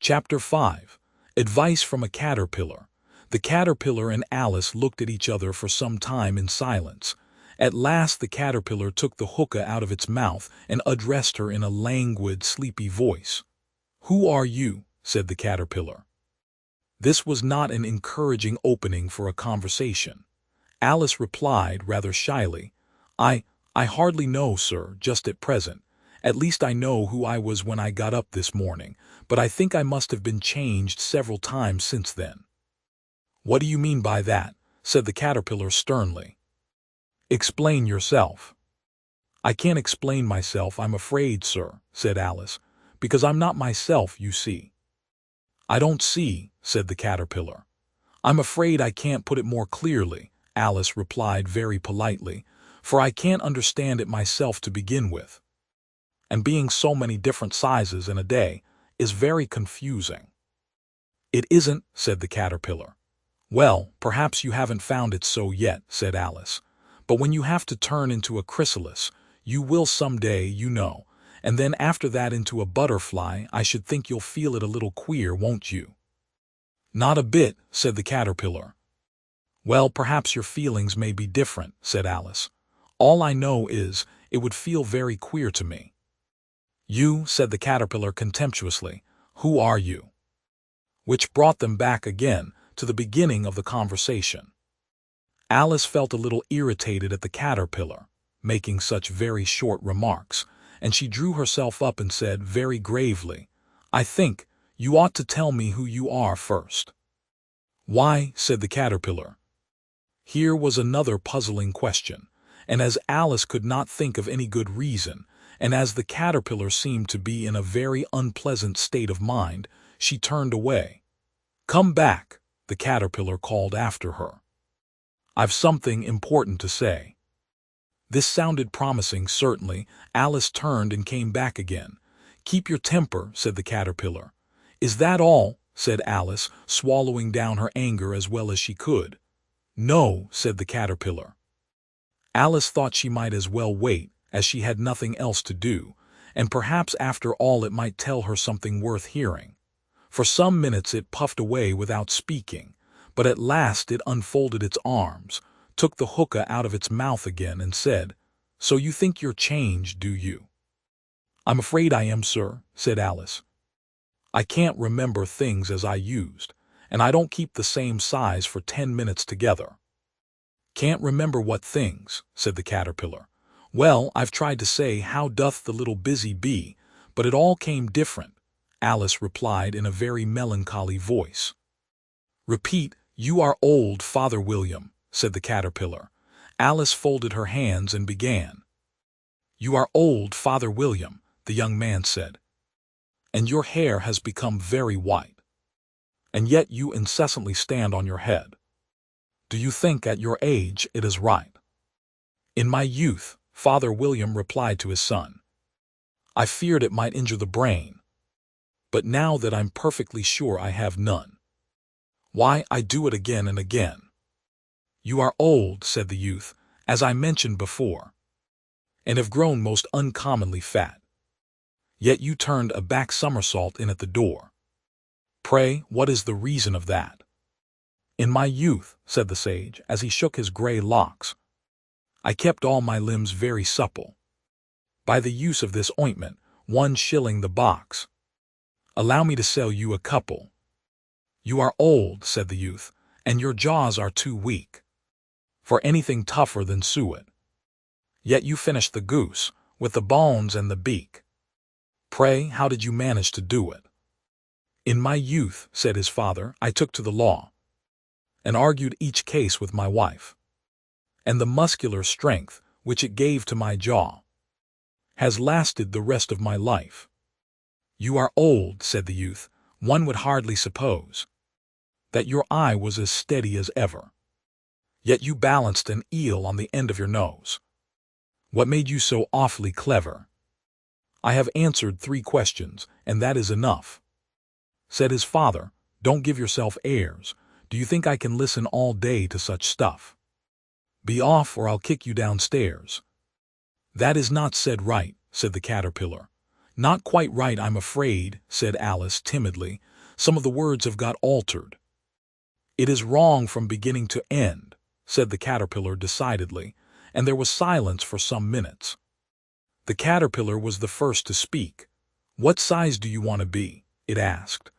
Chapter 5. Advice from a Caterpillar. The caterpillar and Alice looked at each other for some time in silence. At last the caterpillar took the hookah out of its mouth and addressed her in a languid, sleepy voice. "Who are you?" said the caterpillar. This was not an encouraging opening for a conversation. Alice replied rather shyly, I hardly know, sir, just at present. At least I know who I was when I got up this morning, but I think I must have been changed several times since then." "What do you mean by that?" said the caterpillar sternly. "Explain yourself." "I can't explain myself, I'm afraid, sir," said Alice, "because I'm not myself, you see." "I don't see," said the caterpillar. "I'm afraid I can't put it more clearly," Alice replied very politely, "for I can't understand it myself to begin with. And being so many different sizes in a day is very confusing." "It isn't," said the caterpillar. "Well, perhaps you haven't found it so yet," said Alice. "But when you have to turn into a chrysalis, you will someday, you know, and then after that into a butterfly, I should think you'll feel it a little queer, won't you?" "Not a bit," said the caterpillar. "Well, perhaps your feelings may be different," said Alice. "All I know is, it would feel very queer to me." "You," said the caterpillar contemptuously, "who are you?" Which brought them back again to the beginning of the conversation. Alice felt a little irritated at the caterpillar, making such very short remarks, and she drew herself up and said very gravely, "I think you ought to tell me who you are first." "Why?" said the caterpillar. Here was another puzzling question, and as Alice could not think of any good reason, and as the caterpillar seemed to be in a very unpleasant state of mind, she turned away. "Come back," the caterpillar called after her. "I've something important to say." This sounded promising, certainly. Alice turned and came back again. "Keep your temper," said the caterpillar. "Is that all?" said Alice, swallowing down her anger as well as she could. "No," said the caterpillar. Alice thought she might as well wait, as she had nothing else to do, and perhaps after all it might tell her something worth hearing. For some minutes it puffed away without speaking, but at last it unfolded its arms, took the hookah out of its mouth again, and said, "So you think you're changed, do you?" "I'm afraid I am, sir," said Alice. "I can't remember things as I used, and I don't keep the same size for 10 minutes together." "Can't remember what things?" said the caterpillar. "Well, I've tried to say, how doth the little busy bee, but it all came different," Alice replied in a very melancholy voice. "Repeat, 'You are old, Father William,'" said the caterpillar. Alice folded her hands and began. "You are old, Father William," the young man said, "and your hair has become very white. And yet you incessantly stand on your head. Do you think at your age it is right?" "In my youth," Father William replied to his son, "I feared it might injure the brain. But now that I'm perfectly sure I have none, why, I do it again and again." "You are old," said the youth, "as I mentioned before, and have grown most uncommonly fat. Yet you turned a back somersault in at the door. Pray, what is the reason of that?" "In my youth," said the sage, as he shook his gray locks, "I kept all my limbs very supple, by the use of this ointment, 1 shilling the box. Allow me to sell you a couple." "You are old," said the youth, "and your jaws are too weak for anything tougher than suet. Yet you finished the goose, with the bones and the beak. Pray, how did you manage to do it?" "In my youth," said his father, "I took to the law, and argued each case with my wife. And the muscular strength, which it gave to my jaw, has lasted the rest of my life." "You are old," said the youth. "One would hardly suppose that your eye was as steady as ever. Yet you balanced an eel on the end of your nose. What made you so awfully clever?" "I have answered 3 questions, and that is enough," said his father. "Don't give yourself airs. Do you think I can listen all day to such stuff? Be off, or I'll kick you downstairs." "That is not said right," said the caterpillar. "Not quite right, I'm afraid," said Alice timidly, Some of the words have got altered. It is wrong from beginning to end, said the caterpillar decidedly, and there was silence for some minutes. The caterpillar was the first to speak. What size do you want to be? It asked.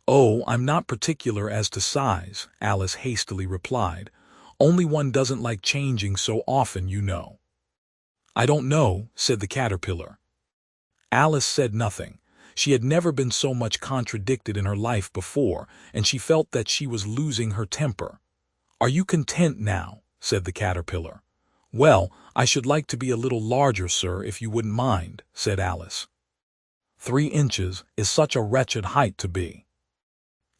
Oh, I'm not particular as to size, Alice hastily replied. Only one doesn't like changing so often, you know. I don't know, said the caterpillar. Alice said nothing. She had never been so much contradicted in her life before, and she felt that she was losing her temper. Are you content now? Said the caterpillar. Well, I should like to be a little larger, sir, if you wouldn't mind, said Alice. 3 inches is such a wretched height to be.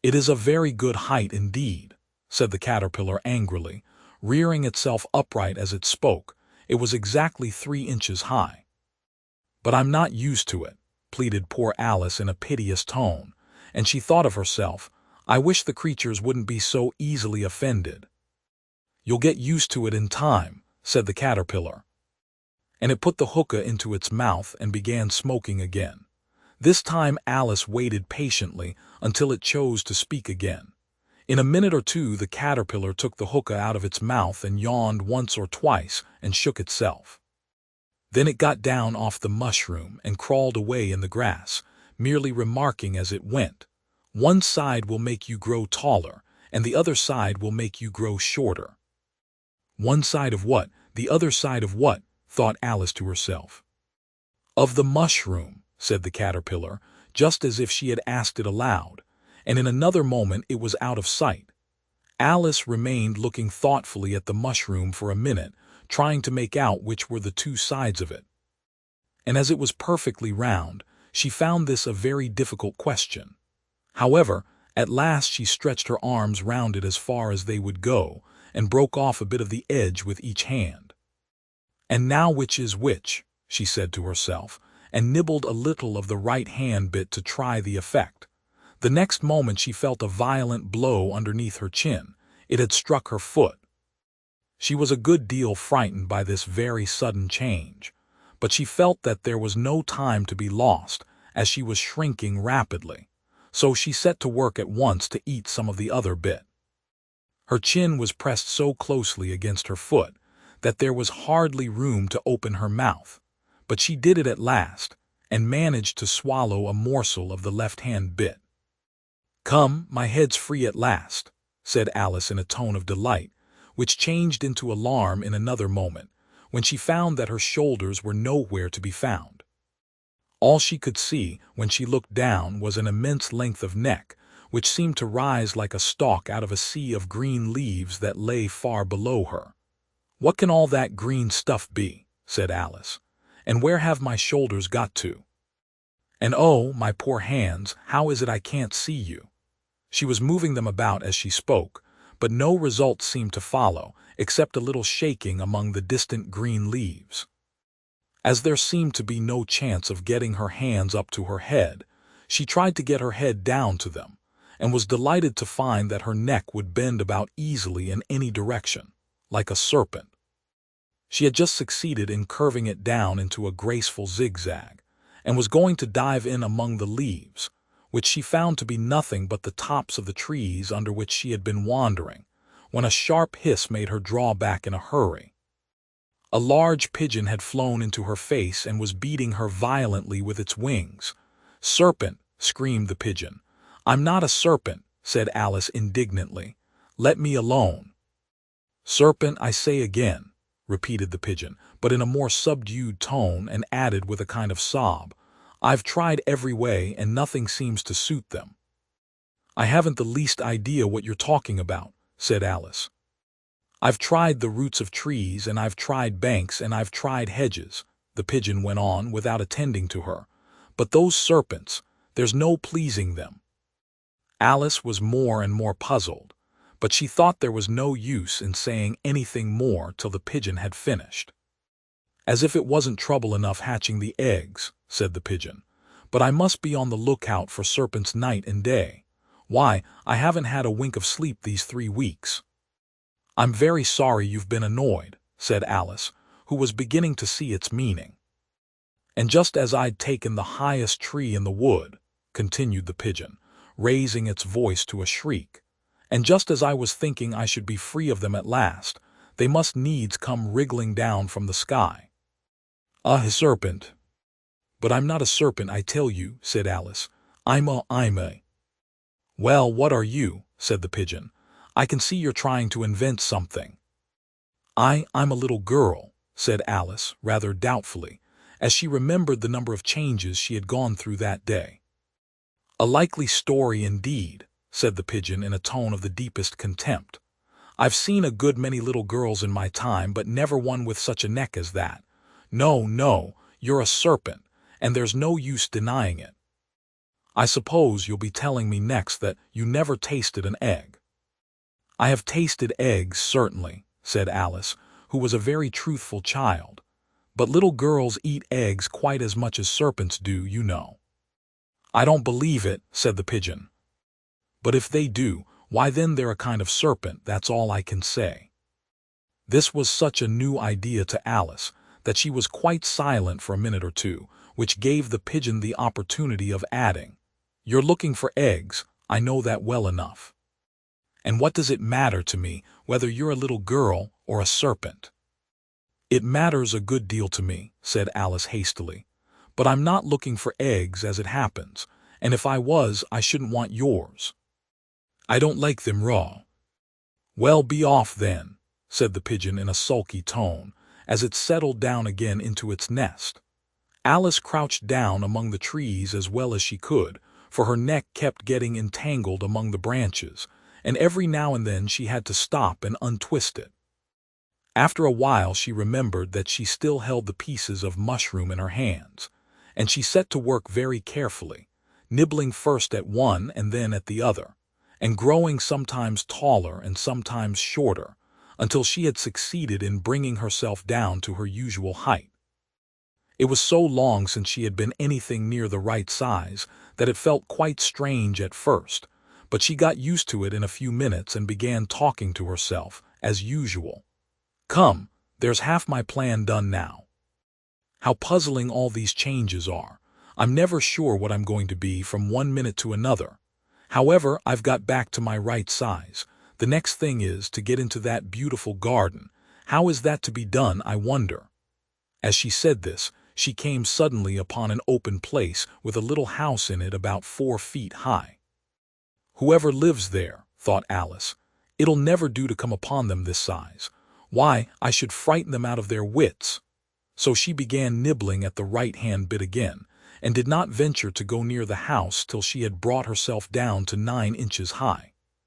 It is a very good height indeed, said the caterpillar angrily, rearing itself upright as it spoke. It was exactly 3 inches high. But I'm not used to it, pleaded poor Alice in a piteous tone, and she thought of herself, I wish the creatures wouldn't be so easily offended. You'll get used to it in time, said the caterpillar. And it put the hookah into its mouth and began smoking again. This time Alice waited patiently until it chose to speak again. In a minute or two the caterpillar took the hookah out of its mouth and yawned once or twice and shook itself. Then it got down off the mushroom and crawled away in the grass, merely remarking as it went, one side will make you grow taller, and the other side will make you grow shorter. One side of what? The other side of what? Thought Alice to herself. Of the mushroom, said the caterpillar, just as if she had asked it aloud, and in another moment it was out of sight. Alice remained looking thoughtfully at the mushroom for a minute, trying to make out which were the 2 sides of it. And as it was perfectly round, she found this a very difficult question. However, at last she stretched her arms round it as far as they would go, and broke off a bit of the edge with each hand. And now which is which, she said to herself, and nibbled a little of the right hand bit to try the effect. The next moment she felt a violent blow underneath her chin. It had struck her foot. She was a good deal frightened by this very sudden change, but she felt that there was no time to be lost, as she was shrinking rapidly, so she set to work at once to eat some of the other bit. Her chin was pressed so closely against her foot that there was hardly room to open her mouth, but she did it at last, and managed to swallow a morsel of the left-hand bit. Come, my head's free at last, said Alice in a tone of delight, which changed into alarm in another moment, when she found that her shoulders were nowhere to be found. All she could see, when she looked down, was an immense length of neck, which seemed to rise like a stalk out of a sea of green leaves that lay far below her. What can all that green stuff be? Said Alice. And where have my shoulders got to? And oh, my poor hands, how is it I can't see you? She was moving them about as she spoke, but no result seemed to follow, except a little shaking among the distant green leaves. As there seemed to be no chance of getting her hands up to her head, she tried to get her head down to them, and was delighted to find that her neck would bend about easily in any direction, like a serpent. She had just succeeded in curving it down into a graceful zigzag, and was going to dive in among the leaves, which she found to be nothing but the tops of the trees under which she had been wandering, when a sharp hiss made her draw back in a hurry. A large pigeon had flown into her face and was beating her violently with its wings. "Serpent!" screamed the pigeon. "I'm not a serpent," said Alice indignantly. "Let me alone." "Serpent, I say again," repeated the pigeon, but in a more subdued tone, and added with a kind of sob, "I've tried every way and nothing seems to suit them." "I haven't the least idea what you're talking about," said Alice. "I've tried the roots of trees, and I've tried banks, and I've tried hedges," the pigeon went on without attending to her. "But those serpents, there's no pleasing them." Alice was more and more puzzled, but she thought there was no use in saying anything more till the pigeon had finished. "As if it wasn't trouble enough hatching the eggs," said the pigeon. "But I must be on the lookout for serpents night and day. Why, I haven't had a wink of sleep these 3 weeks. "I'm very sorry you've been annoyed," said Alice, who was beginning to see its meaning. "And just as I'd taken the highest tree in the wood," continued the pigeon, raising its voice to a shriek. And just as I was thinking I should be free of them at last, they must needs come wriggling down from the sky. A serpent. But I'm not a serpent, I tell you, said Alice. I'm a. Well, what are you? Said the pigeon. I can see you're trying to invent something. I'm a little girl, said Alice, rather doubtfully, as she remembered the number of changes she had gone through that day. A likely story indeed, said the pigeon in a tone of the deepest contempt. I've seen a good many little girls in my time, but never one with such a neck as that. No, no, you're a serpent, and there's no use denying it. I suppose you'll be telling me next that you never tasted an egg. I have tasted eggs, certainly, said Alice, who was a very truthful child. But little girls eat eggs quite as much as serpents do, you know. I don't believe it, said the pigeon. But if they do, why then they're a kind of serpent, that's all I can say. This was such a new idea to Alice that she was quite silent for a minute or two, which gave the pigeon the opportunity of adding, You're looking for eggs, I know that well enough. And what does it matter to me whether you're a little girl or a serpent? It matters a good deal to me, said Alice hastily. But I'm not looking for eggs as it happens, and if I was, I shouldn't want yours. I don't like them raw. Well, be off then, said the pigeon in a sulky tone, as it settled down again into its nest. Alice crouched down among the trees as well as she could, for her neck kept getting entangled among the branches, and every now and then she had to stop and untwist it. After a while she remembered that she still held the pieces of mushroom in her hands, and she set to work very carefully, nibbling first at one and then at the other, and growing sometimes taller and sometimes shorter, until she had succeeded in bringing herself down to her usual height. It was so long since she had been anything near the right size that it felt quite strange at first, but she got used to it in a few minutes and began talking to herself, as usual. Come, there's half my plan done now. How puzzling all these changes are. I'm never sure what I'm going to be from one minute to another. However, I've got back to my right size. The next thing is to get into that beautiful garden. How is that to be done, I wonder? As she said this, she came suddenly upon an open place with a little house in it about 4 feet high. Whoever lives there, thought Alice, it'll never do to come upon them this size. Why, I should frighten them out of their wits. So she began nibbling at the right-hand bit again, and did not venture to go near the house till she had brought herself down to 9 inches high.